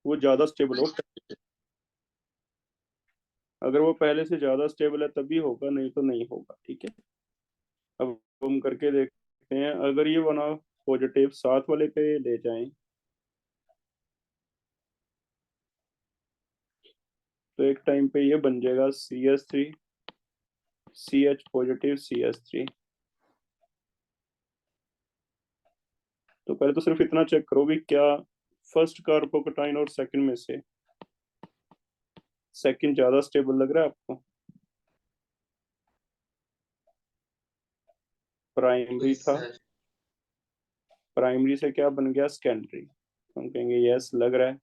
वो ज्यादा स्टेबल हो। अगर वो पहले से ज्यादा स्टेबल है तभी होगा, नहीं तो नहीं होगा। ठीक है, अब हम करके देखते हैं। अगर ये बना पॉजिटिव साथ वाले पे ले जाएं तो एक टाइम पे ये बन जाएगा CH3 CH पॉजिटिव CH3। तो पहले तो सिर्फ इतना चेक करो भी क्या फर्स्ट कार्बोकेटाइन और सेकंड में से सेकंड ज्यादा स्टेबल लग रहा है आपको। प्राइमरी था, सर। प्राइमरी से क्या बन गया सेकेंडरी। हम कहेंगे यस लग रहा है।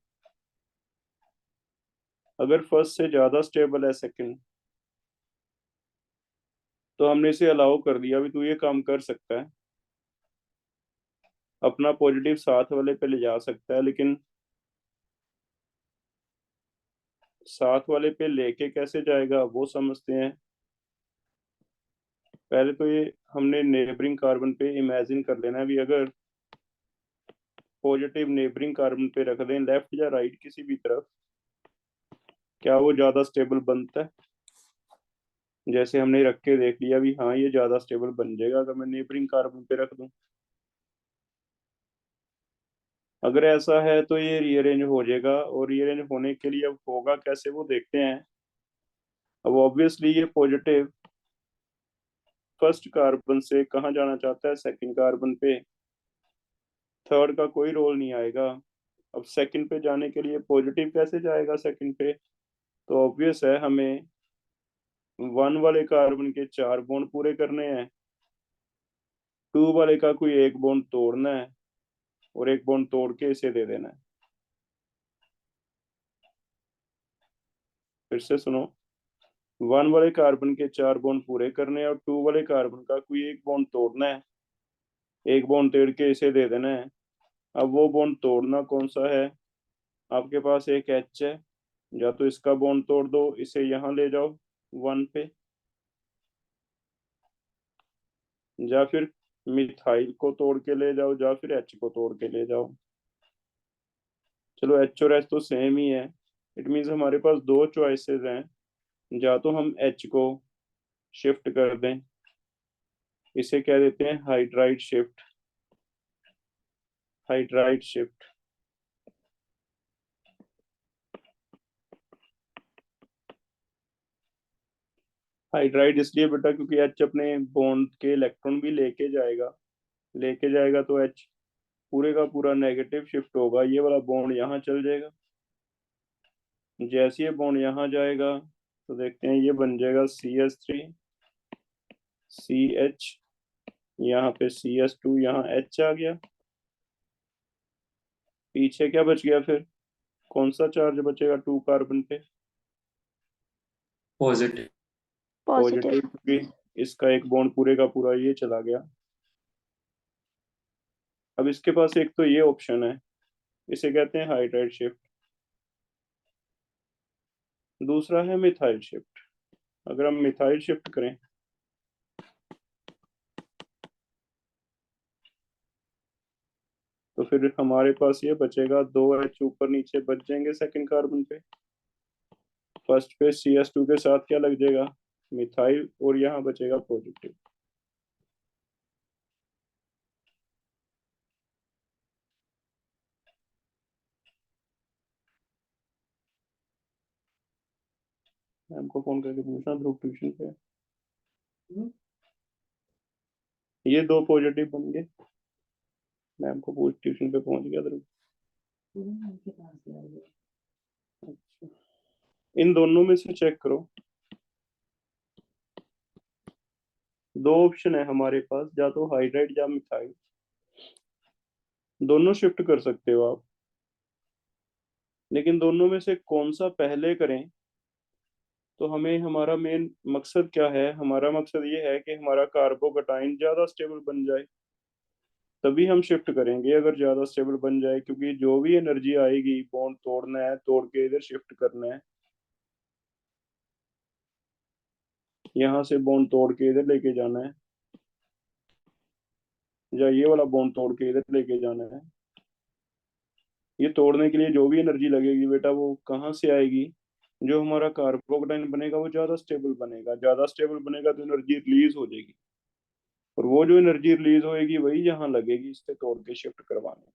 अगर फर्स्ट से ज्यादा स्टेबल है सेकंड, तो हमने इसे अलाउ कर दिया भी तू ये काम कर सकता है, अपना पॉजिटिव साथ वाले पे ले जा सकता है। लेकिन साथ वाले पे लेके कैसे जाएगा वो समझते हैं। पहले तो ये हमने नेबरिंग कार्बन पे इमेजिन कर लेना है भी अगर पॉजिटिव नेबरिंग कार्बन पे रख दें लेफ्ट या राइट किसी भी तरफ, क्या वो ज्यादा स्टेबल बनता है। जैसे हमने रख के देख लिया भी हाँ ये ज्यादा स्टेबल बन जाएगा अगर मैं नेबरिंग कार्बन पे रख दूं। अगर ऐसा है तो ये रीअरेंज हो जाएगा, और रीअरेंज होने के लिए अब होगा कैसे वो देखते हैं। अब ऑब्वियसली ये पॉजिटिव फर्स्ट कार्बन से कहाँ जाना चाहता है, सेकंड कार्बन पे। थर्ड का कोई रोल नहीं आएगा। अब सेकंड पे जाने के लिए पॉजिटिव कैसे जाएगा सेकंड पे। तो ऑब्वियस है हमें वन वाले कार्बन के चार बॉन्ड पूरे करने हैं, टू वाले का कोई एक बॉन्ड तोड़ना है, और एक बॉन्ड तोड़ के इसे दे देना है। फिर से सुनो, वन वाले कार्बन के चार बॉन्ड पूरे करने हैं और टू वाले कार्बन का कोई एक बॉन्ड तोड़ना है, एक बॉन्ड तोड़ के इसे दे देना है। अब वो बॉन्ड तोड़ना कौन सा है, आपके पास एक H है, या तो इसका बॉन्ड तोड़ दो इसे यहाँ ले जाओ वन पे, या फिर मिथाइल को तोड़ के ले जाओ, या फिर H को तोड़ के ले जाओ। चलो H और H तो सेम ही है। इट मीन्स हमारे पास दो चॉइसेस हैं, या तो हम H को शिफ्ट कर दें, इसे कह देते हैं hydride shift. Hydride shift, hydride इसलिए बेटा क्योंकि H अपने बॉन्ड के इलेक्ट्रॉन भी लेके जाएगा। लेके जाएगा तो H पूरे का पूरा नेगेटिव शिफ्ट होगा, ये वाला बॉन्ड यहाँ चल जाएगा। जैसे ये बॉन्ड यहाँ जाएगा तो देखते हैं ये बन जाएगा CH3 CH, यहाँ पे CH2, यहाँ H आ गया। पीछे क्या बच गया फिर, कौन सा चार्ज बचेगा टू कार्बन पे। पॉजिटिव। पॉजिटिव। पॉजिटिव, क्योंकि इसका एक बॉन्ड पूरे का पूरा ये चला गया। अब इसके पास एक तो ये ऑप्शन है, इसे कहते हैं हाइड्राइड शिफ्ट। दूसरा है मिथाइल शिफ्ट। अगर हम मिथाइल शिफ्ट करें तो फिर हमारे पास ये बचेगा दो H ऊपर नीचे बच जाएंगे सेकंड कार्बन पे। फर्स्ट पे CH2 के साथ क्या लग जाएगा, मिथाइल, और यहाँ बचेगा पॉजिटिव। मैम को फोन करके पूछना ध्रुव ट्यूशन पे है। ये दो पॉजिटिव बन गए। मैम को पूछ, ट्यूशन पे पहुंच गया ध्रुव। अच्छा, इन दोनों में से चेक करो। दो ऑप्शन है हमारे पास, या तो हाइड्राइड या मिथाइल, दोनों शिफ्ट कर सकते हो आप। लेकिन दोनों में से कौन सा पहले करें, तो हमें हमारा मेन मकसद क्या है, हमारा मकसद ये है कि हमारा कार्बोकेटाइन ज्यादा स्टेबल बन जाए। तभी हम शिफ्ट करेंगे अगर ज्यादा स्टेबल बन जाए, क्योंकि जो भी एनर्जी आएगी बॉन्ड तोड़ना है, तोड़ के इधर शिफ्ट करना है, यहाँ से बॉन्ड तोड़ के इधर लेके जाना है, या ये वाला बॉन्ड तोड़ के इधर लेके जाना है। ये तोड़ने के लिए जो भी एनर्जी लगेगी बेटा वो कहाँ से आएगी? जो हमारा कार्बोकटाइन बनेगा वो ज्यादा स्टेबल बनेगा, ज्यादा स्टेबल बनेगा तो एनर्जी रिलीज हो जाएगी, और वो जो एनर्जी रिलीज होएगी वही यहाँ लगेगी इससे तोड़ के शिफ्ट करवाने।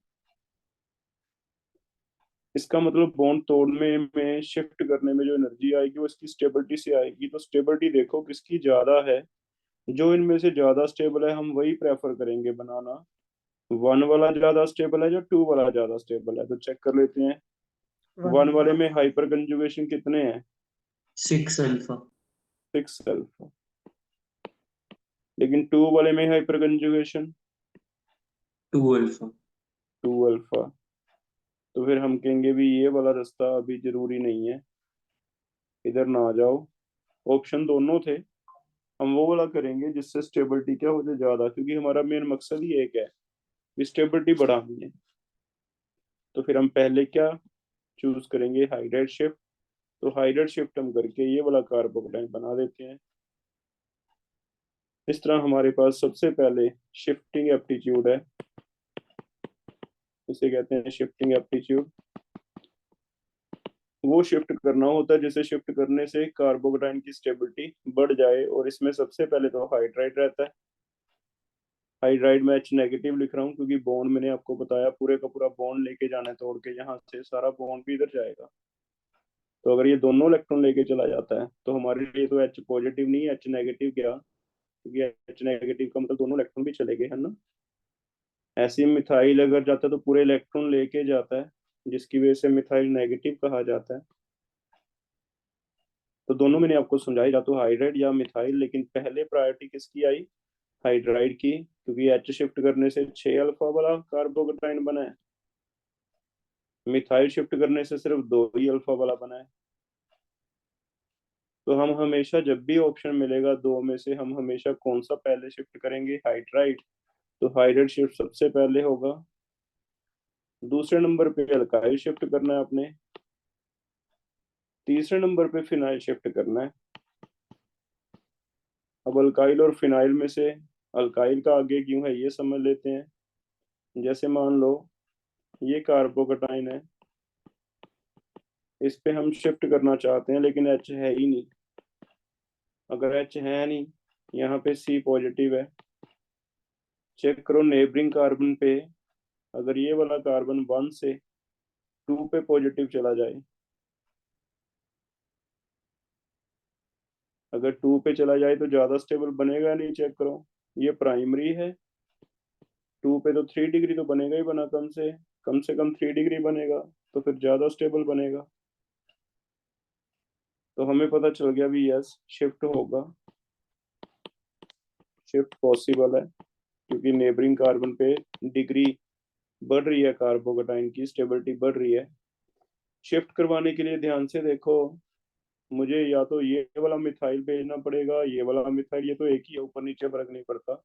इसका मतलब बॉन्ड तोड़ने में शिफ्ट करने में जो एनर्जी आएगी वो इसकी स्टेबिलिटी से आएगी। तो स्टेबिलिटी देखो किसकी ज्यादा है, जो इनमें से ज्यादा स्टेबल है हम वही प्रेफर करेंगे बनाना। वन वाला ज्यादा स्टेबल है या टू वाला ज्यादा स्टेबल है, तो चेक कर लेते हैं। वन वाले में हाइपर कंजुगेशन कितने हैं? 6 अल्फा। 6 अल्फा। लेकिन टू वाले में हाइपर कंजुगेशन 2 अल्फा। 2 अल्फा। तो फिर हम कहेंगे भी ये वाला रास्ता अभी जरूरी नहीं है, इधर ना आ जाओ। ऑप्शन दोनों थे, हम वो वाला करेंगे जिससे स्टेबिलिटी क्या हो जाए ज्यादा, क्योंकि हमारा मेन मकसद ही एक है, स्टेबिलिटी बढ़ानी है। तो फिर हम पहले क्या चूज करेंगे? Hydride shift. तो हाइड्राइड शिफ्ट हम करके ये वाला कार्बोकटाइन बना देते हैं। इस तरह हमारे पास सबसे पहले शिफ्टिंग एप्टीट्यूड है, इसे कहते हैं शिफ्टिंग एप्टीट्यूड। वो शिफ्ट करना होता है जिसे शिफ्ट करने से कार्बोकटाइन की स्टेबिलिटी बढ़ जाए, और इसमें सबसे पहले तो हाइड्राइड रहता है। हाइड्राइड में H नेगेटिव लिख रहा हूँ क्योंकि बॉन्ड मैंने आपको बताया पूरे का पूरा बॉन्ड लेके जाना है तोड़ के, यहाँ से सारा बॉन्ड भी इधर जाएगा। तो अगर ये दोनों इलेक्ट्रॉन लेके चला जाता है तो हमारे लिए तो H पॉजिटिव नहीं, H नेगेटिव क्या, क्योंकि H नेगेटिव का मतलब दोनों इलेक्ट्रॉन भी चले गए है ना। ऐसे ही मिथाइल अगर जाता है तो पूरे इलेक्ट्रॉन लेके जाता है, जिसकी वजह से मिथाइल नेगेटिव कहा जाता है। तो दोनों मैंने आपको समझाई, या तो हाइड्राइड या मिथाइल, लेकिन पहले प्रायोरिटी किसकी आई? हाइड्राइड की, क्योंकि एच शिफ्ट करने से 6 अल्फा वाला कार्बोकटाइन बना है, मिथाइल शिफ्ट करने से सिर्फ 2 ही अल्फा वाला बना है। तो हम हमेशा जब भी ऑप्शन मिलेगा दो में से हम हमेशा कौन सा पहले शिफ्ट करेंगे? हाइड्राइड। तो हाइड्राइड शिफ्ट सबसे पहले होगा। दूसरे नंबर पे अल्काइल शिफ्ट करना है आपने। तीसरे नंबर पे फिनाइल शिफ्ट करना है। अब अल्काइल और फिनाइल में से अल्काइल का आगे क्यों है ये समझ लेते हैं। जैसे मान लो ये कार्बोकटाइन है, इस पे हम शिफ्ट करना चाहते हैं लेकिन एच है ही नहीं। अगर एच है नहीं, यहाँ पे सी पॉजिटिव है, चेक करो नेबरिंग कार्बन पे, अगर ये वाला कार्बन 1 से 2 पे पॉजिटिव चला जाए, अगर 2 पे चला जाए तो ज्यादा स्टेबल बनेगा नहीं, चेक करो। ये प्राइमरी है, 2 पे तो 3 डिग्री तो बनेगा ही बना, कम से कम 3 डिग्री बनेगा, तो फिर ज्यादा स्टेबल बनेगा। तो हमें पता चल गया भी यस शिफ्ट होगा, शिफ्ट पॉसिबल है, क्योंकि नेबरिंग कार्बन पे डिग्री बढ़ रही है, कार्बोकटाइन की स्टेबिलिटी बढ़ रही है। शिफ्ट करवाने के लिए ध्यान से देखो, मुझे या तो ये वाला मिथाइल भेजना पड़ेगा, ये वाला मिथाइल, ये तो एक ही है, ऊपर नीचे फर्क नहीं पड़ता,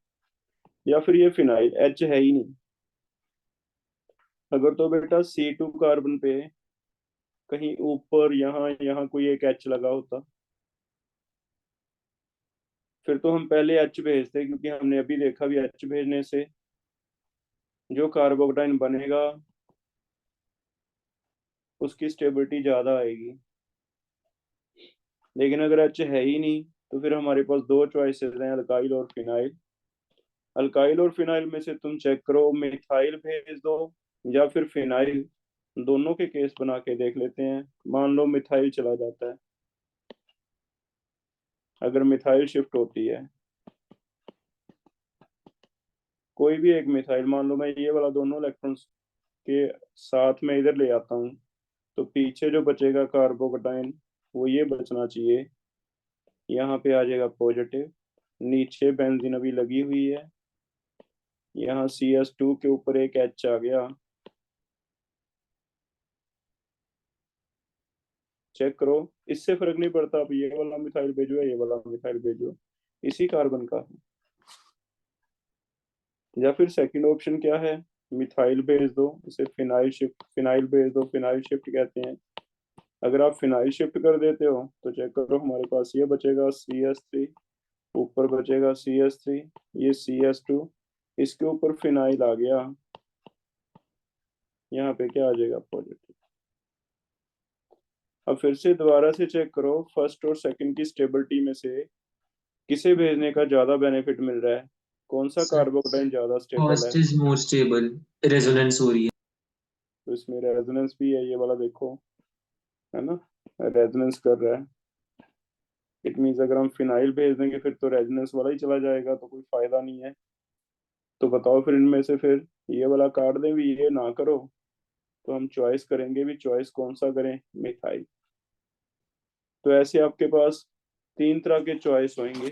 या फिर ये फिनाइल, एच है ही नहीं। अगर तो बेटा C2 कार्बन पे कहीं ऊपर यहाँ यहाँ कोई एक एच लगा होता, फिर तो हम पहले एच भेजते, क्योंकि हमने अभी देखा भी एच भेजने से जो कार्बोकटाइन बनेगा उसकी स्टेबिलिटी ज्यादा आएगी। लेकिन अगर एच है ही नहीं तो फिर हमारे पास दो चॉइसेस हैं, अल्काइल और फिनाइल। अल्काइल और फिनाइल में से तुम चेक करो, मिथाइल भेज दो या फिर फिनाइल, दोनों के केस बना के देख लेते हैं। मान लो मिथाइल चला जाता है, अगर मिथाइल शिफ्ट होती है कोई भी एक मिथाइल, मान लो मैं ये वाला दोनों इलेक्ट्रॉन्स के साथ में इधर ले आता हूँ, तो पीछे जो बचेगा कार्बोकटाइन वो ये बचना चाहिए, यहाँ पे आ जाएगा पॉजिटिव, नीचे बेंजीन अभी लगी हुई है, यहाँ CS2 के ऊपर एक एच आ गया। चेक करो, इससे फर्क नहीं पड़ता आप ये वाला मिथाइल भेजो या ये वाला मिथाइल भेजो, इसी कार्बन का है। या फिर सेकंड ऑप्शन क्या है? मिथाइल भेज दो, इसे फिनाइल शिफ्ट, फिनाइल भेज दो, फिनाइल शिफ्ट कहते हैं। अगर आप फिनाइल शिफ्ट कर देते हो तो चेक करो हमारे पास ये बचेगा CS3, ऊपर बचेगा CS3, ये CS2, इसके ऊपर फिनाइल आ गया, यहाँ पे क्या आ जाएगा, पॉजिटिव। अब फिर से दोबारा से चेक करो, फर्स्ट और सेकंड की स्टेबिलिटी में से किसे भेजने का ज्यादा बेनिफिट मिल रहा है, कौन सा सर कार्बोकेटाइन ज्यादा स्टेबल है। First is more stable, resonance हो रही है। तो इसमें रेजोनेंस भी है, ये वाला देखो, है ना, रेजोनेंस कर रहा है। इट मीन्स अगर हम फिनाइल भेज देंगे फिर तो रेजोनेंस वाला ही चला जाएगा, तो कोई फायदा नहीं है। तो बताओ फिर इनमें से फिर ये वाला काट दें भी, ये ना करो, तो हम चॉइस करेंगे भी, चॉइस कौन सा करें, मिथाइल। तो ऐसे आपके पास तीन तरह के चॉइस होंगे,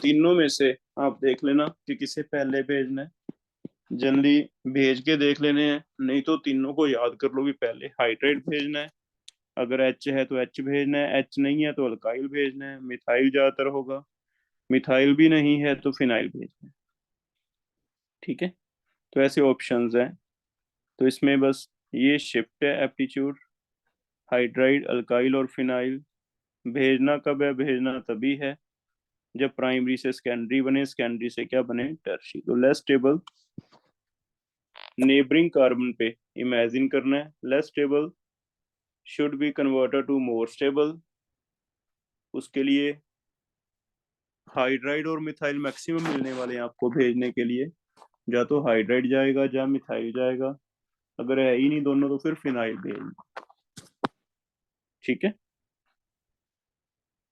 तीनों में से आप देख लेना कि किसे पहले भेजना है। जल्दी भेज के देख लेने हैं, नहीं तो तीनों को याद कर लो भी पहले हाइड्रेट भेजना है, अगर एच है तो एच भेजना है, एच नहीं है तो अल्काइल भेजना है, मिथाइल ज्यादातर होगा, मिथाइल भी नहीं है तो फिनाइल भेजना है। ठीक है, तो ऐसे ऑप्शंस हैं। तो इसमें बस ये शिफ्ट है एप्टीट्यूड, हाइड्राइड, अल्काइल और फिनाइल। भेजना कब है, भेजना तभी है जब प्राइमरी से सेकेंडरी बने, सेकेंडरी से क्या बने, टर्शी। तो लेस स्टेबल नेबरिंग कार्बन पे इमेजिन करना है, less stable should be converted to more stable. उसके लिए हाइड्राइड और मिथाइल मैक्सिमम मिलने वाले हैं आपको भेजने के लिए, या तो हाइड्राइड जाएगा या मिथाइल जाएगा, अगर है ही नहीं दोनों तो फिर फिनाइल भेज। ठीक है,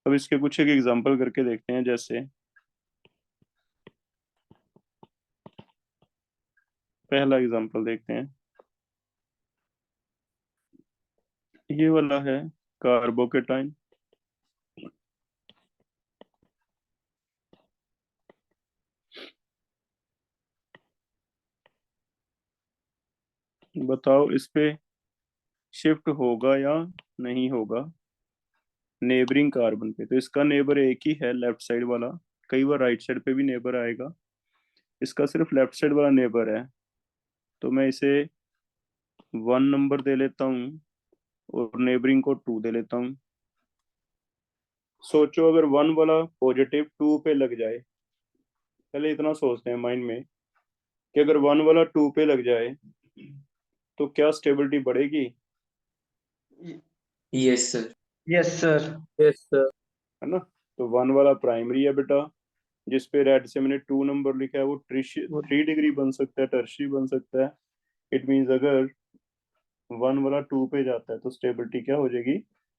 अब इसके कुछ एक एग्जांपल करके देखते हैं। जैसे पहला एग्जांपल देखते हैं, ये वाला है कार्बोकेटाइन। बताओ इस पे शिफ्ट होगा या नहीं होगा नेबरिंग कार्बन पे। तो इसका नेबर एक ही है, लेफ्ट साइड वाला, कई बार राइट साइड पे भी नेबर आएगा, इसका सिर्फ लेफ्ट साइड वाला नेबर है। तो मैं इसे 1 नंबर दे लेता हूँ और नेबरिंग को 2 दे लेता हूँ। सोचो अगर 1 वाला पॉजिटिव 2 पे लग जाए, पहले इतना सोचते हैं माइंड में कि अगर 1 वाला 2 पे लग जाए तो क्या स्टेबिलिटी बढ़ेगी, yes sir. Yes sir. Yes sir, है ना। तो 1 वाला प्राइमरी है बेटा, जिस पे रेड से मैंने 2 नंबर लिखा है, वो 3 डिग्री बन सकता है, टर्शी बन सकता है। इट मीन्स अगर 1 वाला 2 पे जाता है तो स्टेबिलिटी क्या हो जाएगी,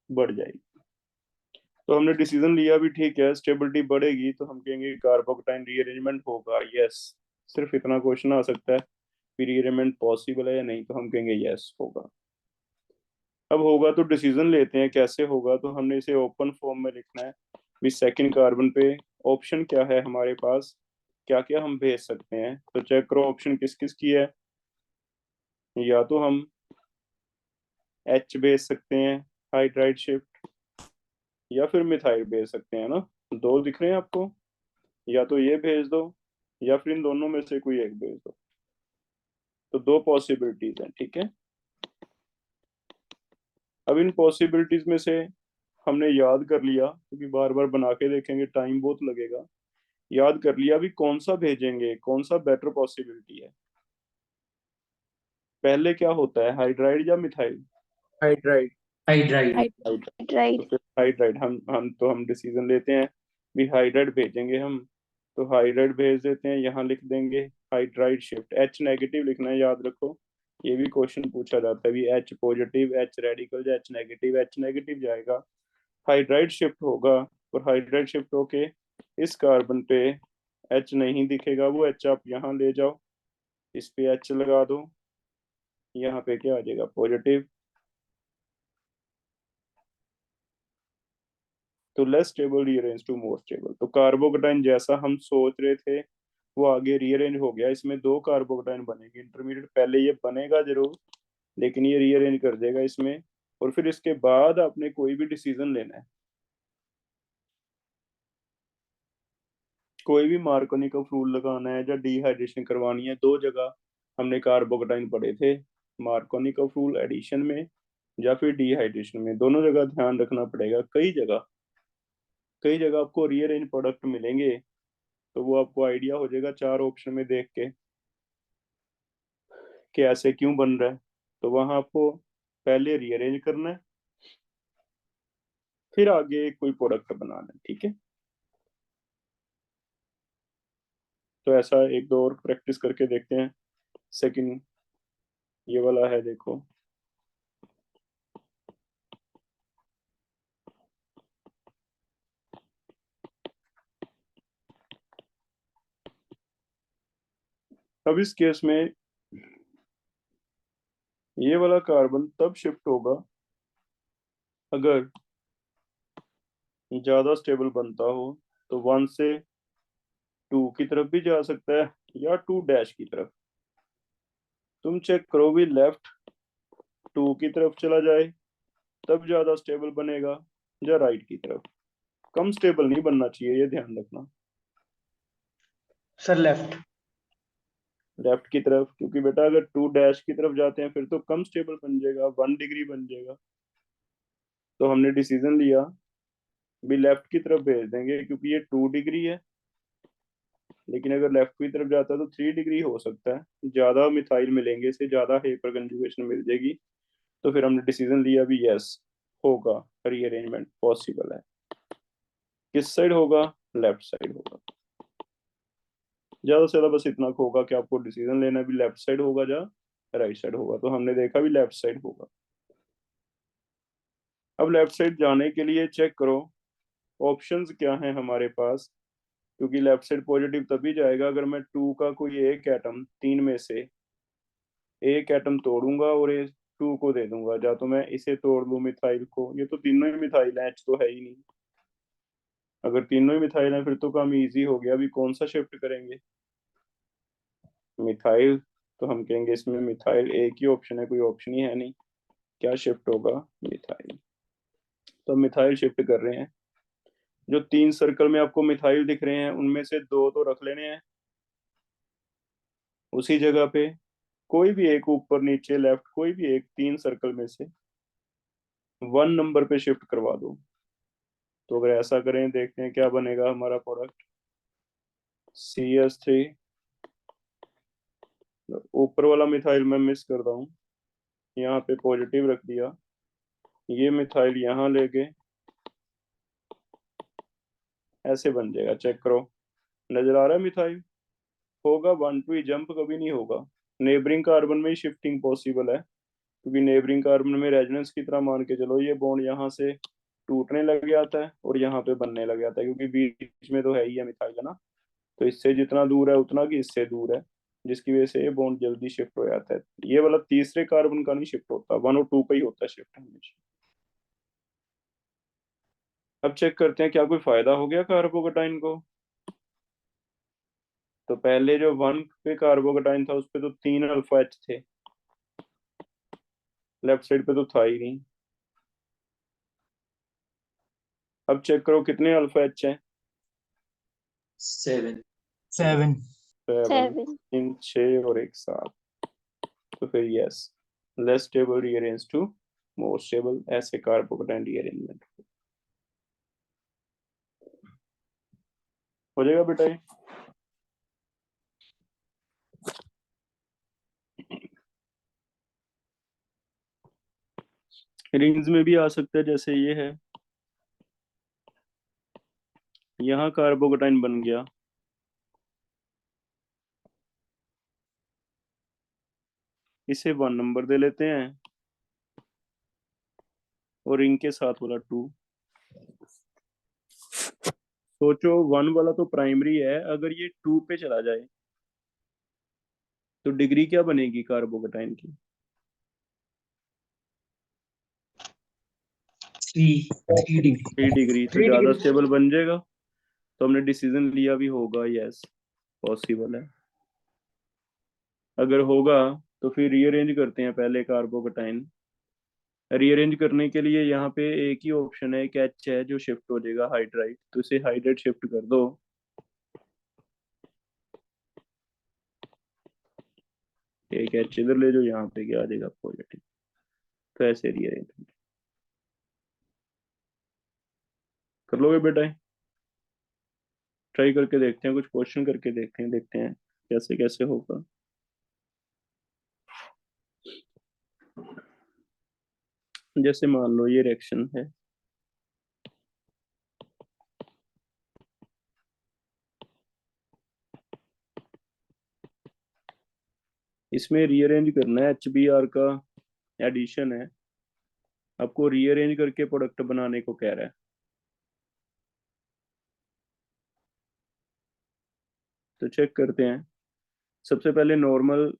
बढ़ जाएगी। तो हमने डिसीजन लिया भी, ठीक है स्टेबिलिटी बढ़ेगी तो हम कहेंगे कार्बोकेटाइन रीअरेंजमेंट होगा, यस। सिर्फ इतना क्वेश्चन आ सकता है, फिर रीअरेंजमेंट पॉसिबल है या नहीं, तो हम कहेंगे यस होगा। अब होगा तो डिसीजन लेते हैं कैसे होगा। तो हमने इसे ओपन फॉर्म में लिखना है भी, सेकंड कार्बन पे ऑप्शन क्या है हमारे पास, क्या क्या हम भेज सकते हैं। तो चेक करो ऑप्शन किस किस की है, या तो हम एच भेज सकते हैं हाइड्राइड शिफ्ट, या फिर मिथाइल भेज सकते हैं ना, दो दिख रहे हैं आपको, या तो ये भेज दो या फिर इन दोनों में से कोई एक भेज दो। तो दो पॉसिबिलिटीज हैं, ठीक है। अब इन पॉसिबिलिटीज में से हमने याद कर लिया, क्योंकि बार बार बना के देखेंगे टाइम बहुत लगेगा, याद कर लिया भी कौन सा भेजेंगे, कौन सा बेटर पॉसिबिलिटी है। पहले क्या होता है, हाइड्राइड या मिथाइल, हाइड्राइड। हाइड्राइड। हाइड्राइड। तो फिर हाइड्राइड हम डिसीजन लेते हैं भी हाइड्राइड भेजेंगे हम, तो हाइड्राइड भेज देते हैं, यहाँ लिख देंगे हाइड्राइड शिफ्ट, एच नेगेटिव लिखना है, याद रखो ये भी क्वेश्चन पूछा जाता है भी, एच पॉजिटिव, एच रेडिकल या एच नेगेटिव, एच नेगेटिव जाएगा, हाइड्राइड शिफ्ट होगा, और हाइड्राइड शिफ्ट होके इस कार्बन पे एच नहीं दिखेगा, वो एच आप यहाँ ले जाओ, इस पे एच लगा दो, यहाँ पे क्या आ जाएगा, पॉजिटिव। तो less stable rearrange to more stable. तो कार्बोकेटाइन जैसा हम सोच रहे थे वो आगे रीअरेंज हो गया, इसमें दो कार्बोकेटाइन बनेंगे इंटरमीडिएट, पहले ये बनेगा जरूर लेकिन ये रीअरेंज कर देगा इसमें। और फिर इसके बाद आपने कोई भी डिसीजन लेना है, कोई भी मार्कोनी का रूल लगाना है या डिहाइड्रेशन करवानी है, दो जगह हमने कार्बोकेटाइन पढ़े थे, मार्कोनी का रूल एडिशन में या फिर डिहाइड्रेशन में, दोनों जगह ध्यान रखना पड़ेगा। कई जगह आपको रीअरेंज प्रोडक्ट मिलेंगे, तो वो आपको आइडिया हो जाएगा चार ऑप्शन में देख के कि ऐसे क्यों बन रहा है। तो वहां आपको पहले रीअरेंज करना है, फिर आगे कोई प्रोडक्ट बनाना है, ठीक है। तो ऐसा एक दो और प्रैक्टिस करके देखते हैं। सेकंड ये वाला है, देखो। अब इस केस में ये वाला कार्बन तब शिफ्ट होगा अगर ज्यादा स्टेबल बनता हो, तो 1 से 2 की तरफ भी जा सकता है या 2' की तरफ। तुम चेक करो भी, लेफ्ट 2 की तरफ चला जाए तब ज्यादा स्टेबल बनेगा, या राइट की तरफ। कम स्टेबल नहीं बनना चाहिए, ये ध्यान रखना। Sir left. लेफ्ट की तरफ, क्योंकि बेटा अगर 2' की तरफ जाते हैं फिर तो कम स्टेबल बन जाएगा, 1 डिग्री बन जाएगा। तो हमने डिसीजन लिया भी लेफ्ट की तरफ भेज देंगे, क्योंकि ये 2 डिग्री है। लेकिन अगर लेफ्ट की तरफ जाता है तो 3 डिग्री हो सकता है, ज्यादा मिथाइल मिलेंगे, इससे ज्यादा हाइपर कंजुगेशन मिल जाएगी। तो फिर हमने डिसीजन लिया भी यस, होगा, रीअरेंजमेंट पॉसिबल है। किस साइड होगा? लेफ्ट साइड होगा। ज्यादा से ज्यादा बस इतना होगा कि आपको डिसीजन लेना भी लेफ्ट साइड होगा या राइट साइड होगा। तो हमने देखा भी लेफ्ट साइड होगा। अब लेफ्ट साइड जाने के लिए चेक करो ऑप्शंस क्या हैं हमारे पास, क्योंकि लेफ्ट साइड पॉजिटिव तभी जाएगा अगर मैं 2 का कोई एक एटम, 3 में से एक एटम तोड़ूंगा और ये 2 को दे दूंगा, या तो मैं इसे तोड़ लूं मिथाइल को, ये तो तीनों ही मिथाइल है, एच तो है ही नहीं। अगर तीनों ही मिथाइल है फिर तो काम इजी हो गया, अभी कौन सा शिफ्ट करेंगे? मिथाइल। तो हम कहेंगे इसमें मिथाइल एक ही ऑप्शन है, कोई ऑप्शन ही है नहीं। क्या शिफ्ट होगा? मिथाइल। तो मिथाइल शिफ्ट कर रहे हैं। जो 3 सर्कल में आपको मिथाइल दिख रहे हैं उनमें से 2 तो रख लेने हैं उसी जगह पे, कोई भी एक ऊपर नीचे लेफ्ट, कोई भी एक 3 सर्कल में से 1 नंबर पे शिफ्ट करवा दो। तो अगर ऐसा करें, देखते हैं क्या बनेगा हमारा प्रोडक्ट। CH3। ऊपर वाला मिथाइल मैं मिस कर रहा हूँ, यहाँ पे पॉजिटिव रख दिया, ये मिथाइल यहाँ ले गए, ऐसे बन जाएगा। चेक करो, नजर आ रहा है मिथाइल? होगा 1 2 जंप कभी नहीं होगा। नेबरिंग कार्बन में ही शिफ्टिंग पॉसिबल है, क्योंकि नेबरिंग कार्बन में रेजोनेंस की तरह मान के चलो, ये बॉन्ड यहाँ से टूटने लग जाता है और यहाँ पे बनने लग जाता है, क्योंकि बीच में तो है ही है मिथाइल, है ना। तो इससे जितना दूर है उतना कि इससे दूर है, जिसकी वजह से ये बॉन्ड जल्दी शिफ्ट हो जाता है। ये वाला तीसरे कार्बन का नहीं शिफ्ट होता, 1 और 2 का ही होता है शिफ्ट हमेशा। अब चेक करते हैं क्या कोई फायदा हो गया कार्बोकेटाइन को। तो पहले जो 1 पे कार्बोकेटाइन था उस पे तो 3 अल्फा H थे, लेफ्ट साइड पे तो था ही नहीं। अब चेक करो कितने अल्फा H हैं। 7. 7। 7। 7. 6 और 1 7। तो फिर yes, less stable rearrange to more stable, ऐसे कार्बोकेटाइन रीअरेंजमेंट हो जाएगा बेटा ये। रिंग्स में भी आ सकता है, जैसे ये है, यहाँ कार्बोकेटाइन बन गया, इसे 1 नंबर दे लेते हैं और रिंग के साथ वाला 2। सोचो 1 वाला तो प्राइमरी है, अगर ये 2 पे चला जाए तो डिग्री क्या बनेगी कार्बोकेटाइन की? 3 degree. 3 डिग्री, तो 3 ज्यादा डिग्री। स्टेबल बन जाएगा। तो हमने डिसीजन लिया भी होगा, यस पॉसिबल है। अगर होगा तो फिर रीअरेंज करते हैं पहले कार्बोकेटाइन। रीअरेंज करने के लिए यहाँ पे एक ही ऑप्शन है, एक H है जो शिफ्ट हो जाएगा हाइड्राइड, तो इसे हाइड्राइड शिफ्ट कर दो। एक H इधर ले जाओ, यहाँ पे क्या आ जाएगा? पॉजिटिव। तो ऐसे रीअरेंज कर लोगे बेटा? ट्राई करके देखते हैं, कुछ क्वेश्चन करके देखते हैं कैसे कैसे होगा। जैसे मान लो ये रिएक्शन है, इसमें रीअरेंज करना है, HBr का एडिशन है, आपको रीअरेंज करके प्रोडक्ट बनाने को कह रहा है। तो चेक करते हैं। सबसे पहले नॉर्मल,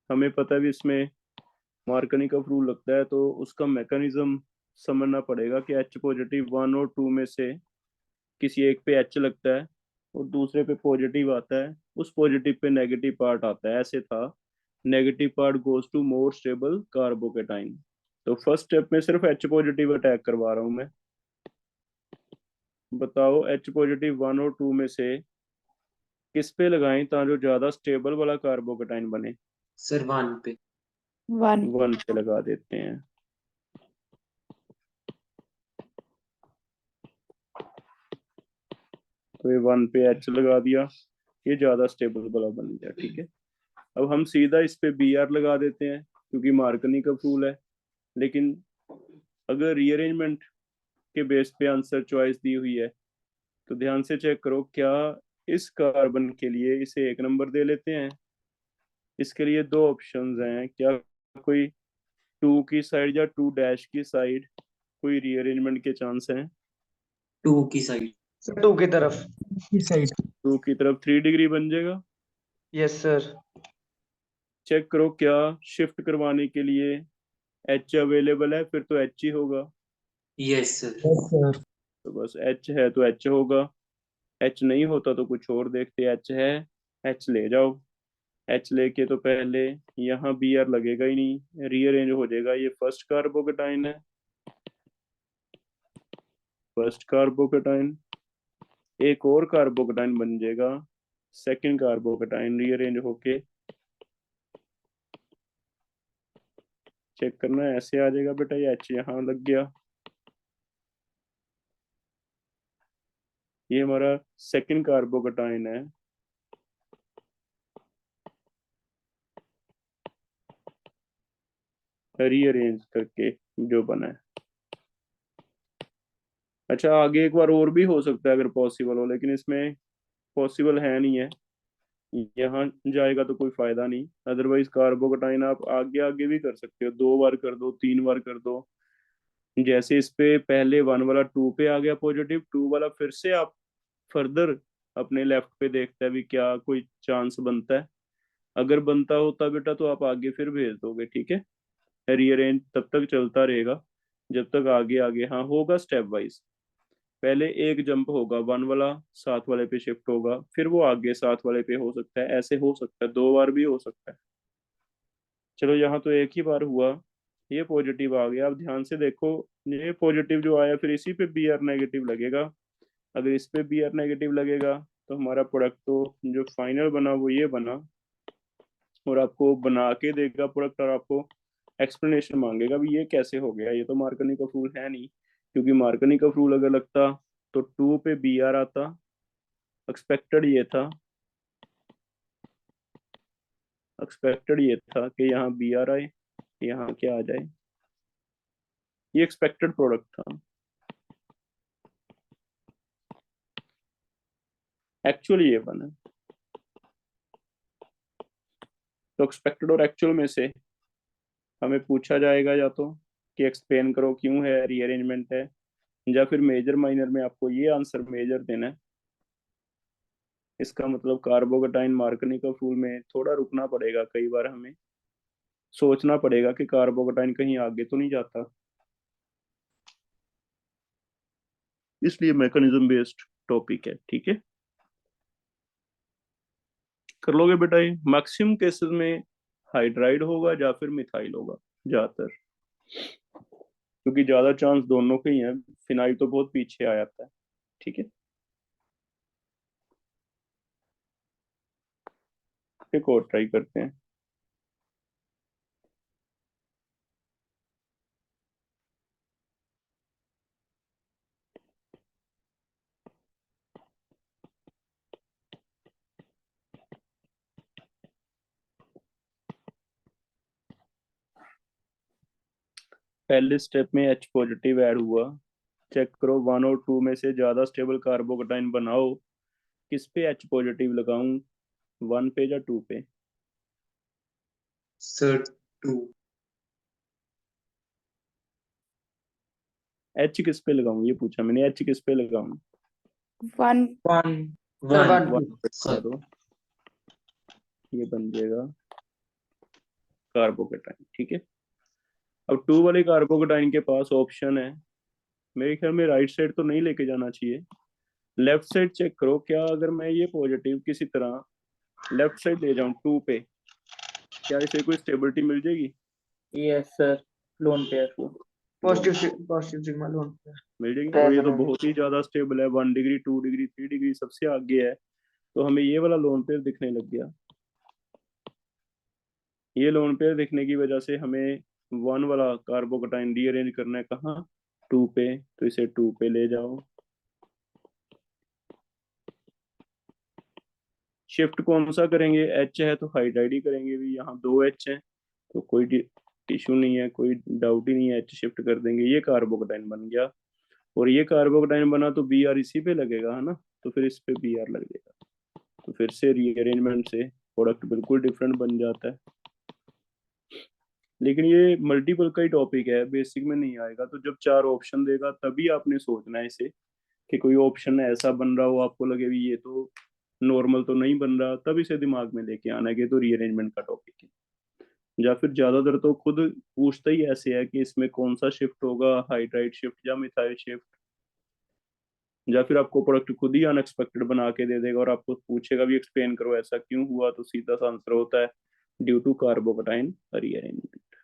हमें पता है भी इसमें मार्कनी का रूल लगता है, तो उसका मैकेनिज्म समझना पड़ेगा कि H पॉजिटिव 1 और 2 में से किसी एक पे H लगता है और दूसरे पे पॉजिटिव आता है, उस पॉजिटिव पे नेगेटिव पार्ट आता है, ऐसे था। Negative part goes to more stable carbocation. तो फर्स्ट स्टेप में सिर्फ H पॉजिटिव अटैक करवा रहा हूं मैं। बताओ H पॉजिटिव 1 और 2 में से किस पे लगाएं ताकि जो ज्यादा स्टेबल वाला कार्बोकेटाइन बने। सर 1 पे। 1. 1 पे लगा देते हैं। तो ये 1 पे H लगा दिया, ये ज्यादा स्टेबल वाला बन गया, ठीक है। अब हम सीधा इस पे Br लगा देते हैं क्योंकि मार्कनी का रूल है। लेकिन अगर रीअरेंजमेंट के बेस पे आंसर चॉइस दी हुई है तो ध्यान से चेक करो, क्या इस कार्बन के लिए इसे 1 नंबर दे लेते हैं। इसके लिए दो ऑप्शंस हैं, क्या कोई 2 की साइड या 2 डैश की साइड कोई रीअरेंजमेंट के चांस हैं। 2 की साइड। सर 2 की तरफ। की साइड। 2 की तरफ 3 डिग्री बन जाएगा। Yes sir. चेक करो क्या शिफ्ट करवाने के लिए H अवेलेबल है, फिर तो H ही होगा। Yes sir. Yes sir. तो बस H है तो H होगा, H नहीं होता तो कुछ और देखते। H है, H ले जाओ। H लेके तो पहले यहाँ Br लगेगा ही नहीं, रीअरेंज हो जाएगा। ये फर्स्ट कार्बोकेटाइन है, फर्स्ट कार्बोकेटाइन। एक और कार्बोकेटाइन बन जाएगा, सेकंड कार्बोकेटाइन, रीअरेंज होके। चेक करना है, ऐसे आ जाएगा बेटा, ये H यहाँ लग गया। ये हमारा सेकंड कार्बोकेटाइन है। रीअरेंज करके जो बना है। अच्छा, आगे एक बार और भी हो सकता है अगर पॉसिबल हो, लेकिन इसमें पॉसिबल है नहीं है। यहाँ जाएगा तो कोई फायदा नहीं। अदरवाइज कार्बोकेटाइन आप आगे आगे भी कर सकते हो, 2 बार कर दो, 3 बार कर दो। जैसे इस पे पहले 1 वाला 2 पे आ गया पॉजिटिव, 2 वाला फिर से आप फर्दर अपने लेफ्ट पे देखते हैं भी क्या कोई चांस बनता है। अगर बनता होता बेटा तो आप आगे फिर भेज दोगे, ठीक है। रीअरेंज तब तक चलता रहेगा जब तक आगे आगे, हाँ होगा स्टेप वाइज। पहले एक जंप होगा, 1 वाला 7 वाले पे शिफ्ट होगा, फिर वो आगे 7 वाले पे हो सकता है, ऐसे हो सकता है, 2 बार भी हो सकता है। चलो यहाँ तो एक ही बार हुआ, ये पॉजिटिव आ गया। अब ध्यान से देखो, ये पॉजिटिव जो आया फिर इसी पे Br नेगेटिव लगेगा। अगर इस पे Br नेगेटिव लगेगा तो हमारा प्रोडक्ट तो जो फाइनल बना वो ये बना, और आपको बना के देगा प्रोडक्ट और आपको एक्सप्लेनेशन मांगेगा भी ये कैसे हो गया। ये तो मार्कनी का रूल है नहीं, क्योंकि मार्कनी का रूल अगर लगता तो 2 पे Br आता। एक्सपेक्टेड ये था, एक्सपेक्टेड ये था कि यहाँ Br आए, यहाँ क्या आ जाए। ये एक्सपेक्टेड प्रोडक्ट था, एक्चुअली ये बना। तो एक्सपेक्टेड और एक्चुअल में से हमें पूछा जाएगा या तो कि एक्सप्लेन करो क्यों है, रीअरेंजमेंट है, या फिर मेजर माइनर में आपको ये आंसर मेजर देना है। इसका मतलब कार्बोकेटाइन मार्कनी का फूल में थोड़ा रुकना पड़ेगा, कई बार हमें सोचना पड़ेगा कि कार्बोकेटाइन कहीं आगे तो नहीं जाता। इसलिए मैकेनिज्म बेस्ड टॉपिक है, ठीक है। कर लोगे बेटा ये। मैक्सिमम केसेस में हाइड्राइड होगा या फिर मिथाइल होगा ज्यादातर, क्योंकि ज्यादा चांस दोनों के ही है। फिनाइल तो बहुत पीछे आ जाता है, ठीक है। एक और ट्राई करते हैं। पहले स्टेप में H पॉजिटिव ऐड हुआ, चेक करो 1 और 2 में से ज्यादा स्टेबल कार्बोकेटाइन बनाओ, किस पे H पॉजिटिव लगाऊं, 1 पे या 2 पे? सर 2। H किस पे लगाऊं, ये पूछा मैंने, H किस पे लगाऊं? 1 सर 1 1 1 पे लगा दो, ये बन जाएगा कार्बोकेटाइन। ठीक है, अब 2 वाले कार्बोकेटाइन के पास ऑप्शन है, मेरे ख्याल में राइट साइड तो नहीं लेके जाना चाहिए, लेफ्ट साइड चेक करो, क्या अगर मैं ये पॉजिटिव किसी तरह लेफ्ट साइड ले जाऊं 2 पे, क्या इसे कोई स्टेबिलिटी मिल जाएगी? Yes sir, loan payer positive sigma loan मिल जाएगी, और ये तो बहुत ही ज्यादा स्टेबल है, 1 डिग्री 2 डिग्री 3 डिग्री सबसे आगे है, तो हमें ये वाला लोन पेयर दिखने लग गया। ये लोन पेयर दिखने की वजह से हमें 1 वाला कार्बोकेटाइन रीअरेंज करना है कहाँ, 2 पे, तो इसे 2 पे ले जाओ। शिफ्ट कौन सा करेंगे, एच है तो हाइड्राइड ही करेंगे भी, यहाँ 2 एच है तो कोई इशू नहीं है, कोई डाउट ही नहीं है, एच शिफ्ट कर देंगे, ये कार्बोकेटाइन बन गया। और ये कार्बोकेटाइन बना तो बी आर इसी पे लगेगा, है ना, तो फिर इस पे बी आर लग जाएगा, तो फिर से रीअरेंजमेंट से प्रोडक्ट बिल्कुल डिफरेंट बन जाता है। लेकिन ये मल्टीपल का ही टॉपिक है, बेसिक में नहीं आएगा, तो जब 4 ऑप्शन देगा तभी आपने सोचना है इसे, कि कोई ऑप्शन ऐसा बन रहा हो आपको लगे भी ये तो नॉर्मल तो नहीं बन रहा, तब इसे दिमाग में लेके आना है कि तो रीअरेंजमेंट का टॉपिक है। या फिर ज्यादातर तो खुद पूछता ही ऐसे है कि इसमें कौन सा शिफ्ट होगा, हाइड्राइड शिफ्ट या मिथाइल शिफ्ट, या फिर आपको प्रोडक्ट खुद ही अनएक्सपेक्टेड बना के दे देगा और आपको पूछेगा भी एक्सप्लेन करो ऐसा क्यों हुआ, तो सीधा सा आंसर होता है due to carbocation rearrangement.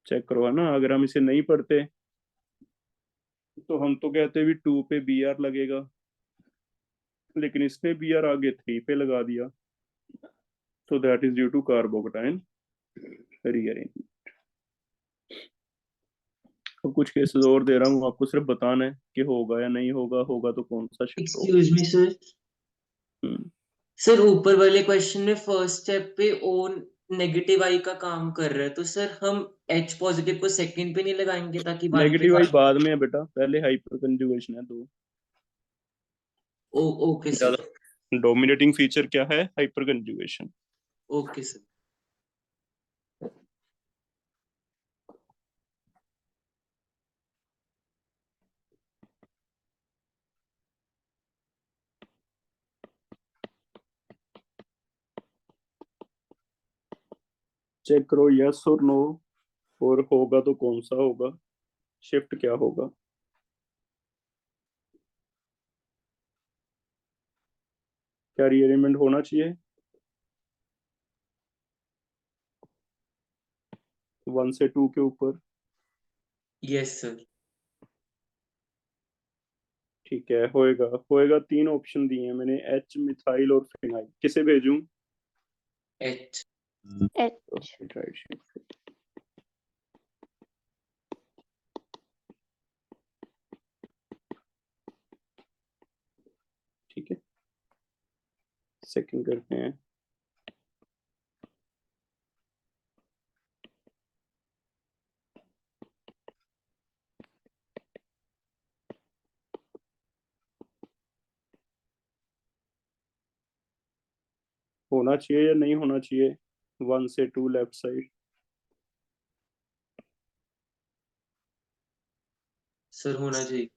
Check करो, है ना, अगर हम इसे नहीं पढ़ते तो हम तो कहते भी 2 पे बी आर लगेगा, लेकिन इसने बी आर आगे 3 पे लगा दिया, so that is due to carbocation rearrangement। अब कुछ केसेस और दे रहा हूँ आपको, सिर्फ बताना है कि होगा या नहीं होगा, होगा तो कौन सा शिफ्ट होगा। Excuse me sir. Hmm, sir ऊपर वाले क्वेश्चन में फर्स्ट स्टेप पे ओ नेगेटिव आई का काम कर रहा है, तो सर हम एच पॉजिटिव को सेकंड पे नहीं लगाएंगे ताकि 1 पे नेगेटिव आई बाद में है बेटा, पहले हाइपर कंजुगेशन है, दो ओके सर। ज्यादा डोमिनेटिंग फीचर क्या है, hyperconjugation. Okay sir. Check करो यस और नो, और होगा तो कौन सा होगा, शिफ्ट क्या होगा। क्या रीअरेंजमेंट होना चाहिए 1 से 2 के ऊपर? Yes sir. ठीक है, होएगा होएगा, 3 ऑप्शन दिए हैं मैंने, एच मिथाइल और फिनाइल, किसे भेजूं? एच। Hydride shift. ठीक है, सेकंड करते हैं। होना चाहिए या नहीं होना चाहिए 1 से 2 लेफ्ट साइड? सर होना चाहिए।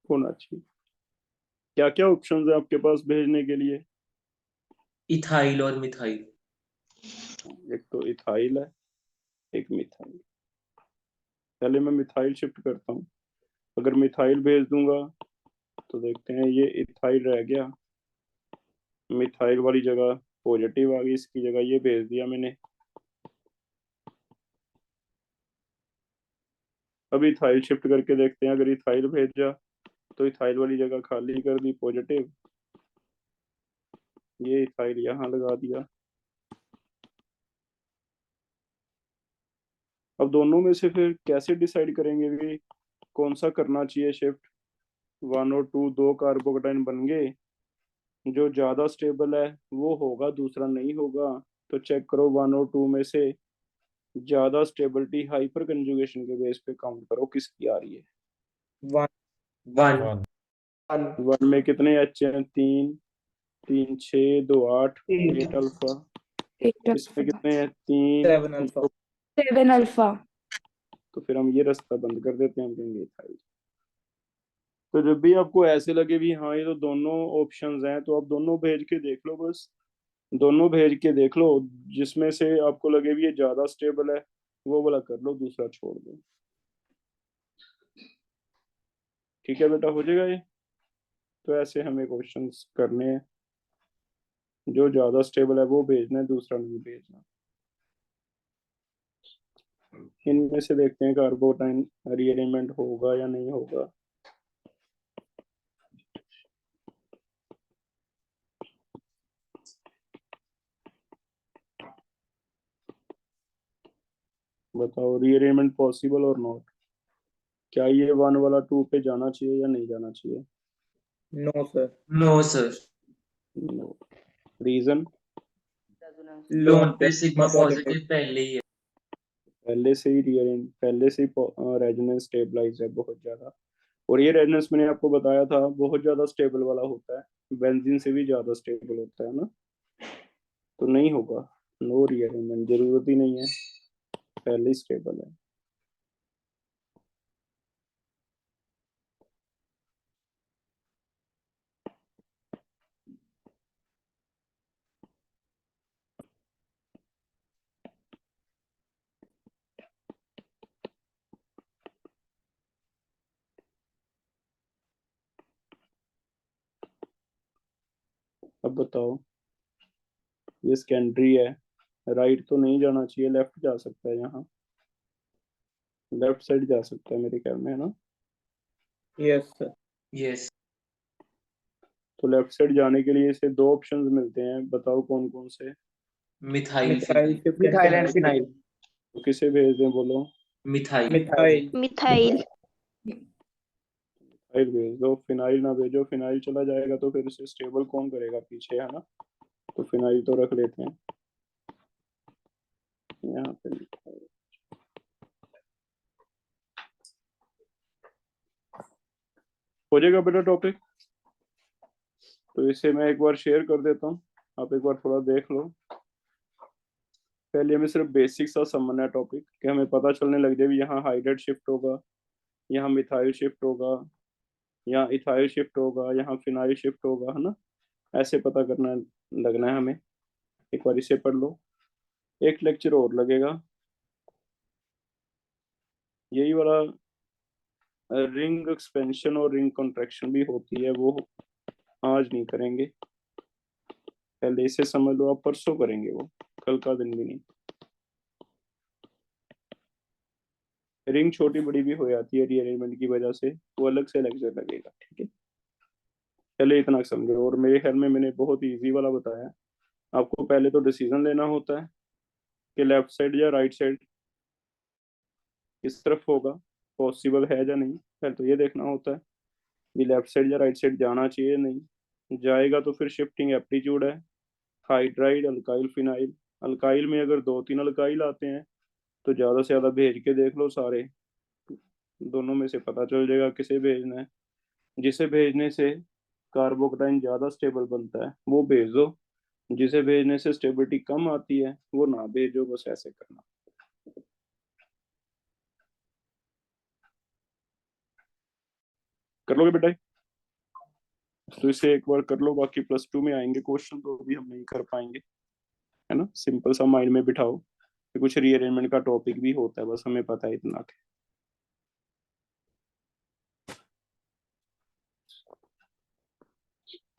होना चाहिए। क्या क्या ऑप्शन है आपके पास भेजने के लिए? इथाइल और मिथाइल। एक तो इथाइल है, एक मिथाइल। पहले मैं मिथाइल शिफ्ट करता हूँ, अगर मिथाइल भेज दूंगा तो देखते हैं, ये इथाइल रह गया, मिथाइल वाली जगह पॉजिटिव आ गई, इसकी जगह ये भेज दिया मैंने। अब इथाइल शिफ्ट करके देखते हैं, अगर इथाइल भेजा तो इथाइल वाली जगह खाली कर दी पॉजिटिव, ये इथाइल यहाँ लगा दिया। अब दोनों में से फिर कैसे डिसाइड करेंगे कि कौन सा करना चाहिए शिफ्ट? 1 और 2 दो कार्बोकेटाइन बन गए, जो ज्यादा स्टेबल है वो होगा, दूसरा नहीं होगा, तो चेक करो 1 और 2 में से ज्यादा स्टेबिलिटी हाइपर कंजुगेशन के बेस पे काउंट करो किसकी आ रही है। 1 1 वन में कितने एच हैं? 3 3 6 2 8 8 8 अल्फा। 8 इसमें कितने हैं? 3 7 अल्फा 7 अल्फा। तो फिर हम ये रास्ता बंद कर देते हैं, हम कहेंगे इथाइल। तो जब भी आपको ऐसे लगे भी हाँ ये तो दोनों ऑप्शंस हैं, तो आप दोनों भेज के देख लो, बस दोनों भेज के देख लो, जिसमें से आपको लगे भी ये ज्यादा स्टेबल है वो वाला कर लो, दूसरा छोड़ दो। ठीक है बेटा, हो जाएगा ये। तो ऐसे हमें क्वेश्चंस करने हैं, जो ज्यादा स्टेबल है वो भेजना है, दूसरा नहीं भेजना। इनमें से देखते हैं कार्बोटाइन रीअरेंजमेंट होगा या नहीं होगा। बताओ रीअरेंजमेंट पॉसिबल और नॉट। क्या ये 1 वाला 2 पे जाना चाहिए या नहीं जाना चाहिए? No sir no sir. No. Reason? Lone पे सिग्मा पॉजिटिव पहले ही है। पहले से ही रेजोनेंस स्टेबलाइज है बहुत ज्यादा, और ये रेजोनेंस मैंने आपको बताया था बहुत ज्यादा स्टेबल वाला होता है, बेंजीन से भी ज्यादा स्टेबल होता है ना। तो नहीं होगा, नो रीअरेंजमेंट, जरूरत ही नहीं है, पहले ही स्टेबल है। अब बताओ, ये सेकेंडरी है, राइट तो नहीं जाना चाहिए, लेफ्ट जा सकता है, यहाँ लेफ्ट साइड जा सकता है मेरे ख्याल में, है ना। Yes sir yes. तो लेफ्ट साइड जाने के लिए इसे दो ऑप्शंस मिलते हैं, बताओ कौन कौन से। Methyl methyl methyl and phenyl. तो किसे भेज दें बोलो? Methyl methyl methyl. फिनाइल भेज दो, फिनाइल ना भेजो, फिनाइल चला जाएगा तो फिर उसे स्टेबल कौन करेगा पीछे, है ना। तो फिनाइल तो रख लेते हैं यहाँ पे। हो जाएगा बेटा टॉपिक। तो इसे मैं एक बार शेयर कर देता हूँ, आप एक बार थोड़ा देख लो। पहले हमें सिर्फ बेसिक सा समझना है टॉपिक, कि हमें पता चलने लग जाए यहाँ हाइड्रेट शिफ्ट होगा, यहाँ मिथाइल शिफ्ट होगा, यहाँ इथाइल शिफ्ट होगा, यहाँ फिनाइल शिफ्ट होगा, है ना। ऐसे पता करना लगना है हमें। एक बार इसे पढ़ लो, एक लेक्चर और लगेगा। यही वाला रिंग एक्सपेंशन और रिंग कॉन्ट्रैक्शन भी होती है, वो आज नहीं करेंगे, पहले इसे समझ लो, आप परसों करेंगे, वो कल का दिन भी नहीं। रिंग छोटी बड़ी भी हो जाती है रीअरेंजमेंट की वजह से, वो अलग से लेक्चर लगेगा, ठीक है। पहले इतना समझो, और मेरे ख्याल में मैंने बहुत इजी वाला बताया। आपको पहले तो डिसीजन लेना होता है कि लेफ्ट साइड या राइट साइड किस तरफ होगा, पॉसिबल है या नहीं, पहले तो ये देखना होता है कि लेफ्ट साइड या राइट साइड जाना चाहिए या नहीं। जाएगा तो फिर शिफ्टिंग एप्टीट्यूड है, हाइड्राइड अल्काइल फिनाइल। अल्काइल में अगर 2-3 अल्काइल आते हैं तो ज्यादा से ज्यादा भेज के देख लो सारे, दोनों में से पता चल जाएगा किसे भेजना है। जिसे भेजने से कार्बोकटाइन ज्यादा स्टेबल बनता है वो भेज दो, जिसे भेजने से स्टेबिलिटी कम आती है वो ना भेजो, बस ऐसे करना। कर लोगे बेटा? तो इसे एक बार कर लो, बाकी +2 में आएंगे क्वेश्चन तो अभी हम नहीं कर पाएंगे, है ना। सिंपल सा माइंड में बिठाओ कि कुछ रीअरेंजमेंट का टॉपिक भी होता है, बस हमें पता है इतना।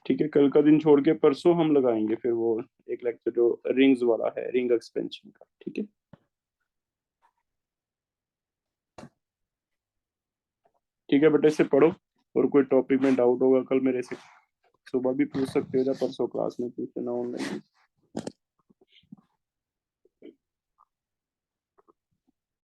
ठीक है, कल का दिन छोड़ के परसों हम लगाएंगे फिर वो एक लेक्चर जो रिंग्स वाला है, रिंग एक्सपेंशन का, ठीक है। ठीक है बेटा, इसे पढ़ो, और कोई टॉपिक में डाउट होगा कल मेरे से सुबह भी पूछ सकते हो या परसों क्लास में पूछ लेना ऑनलाइन।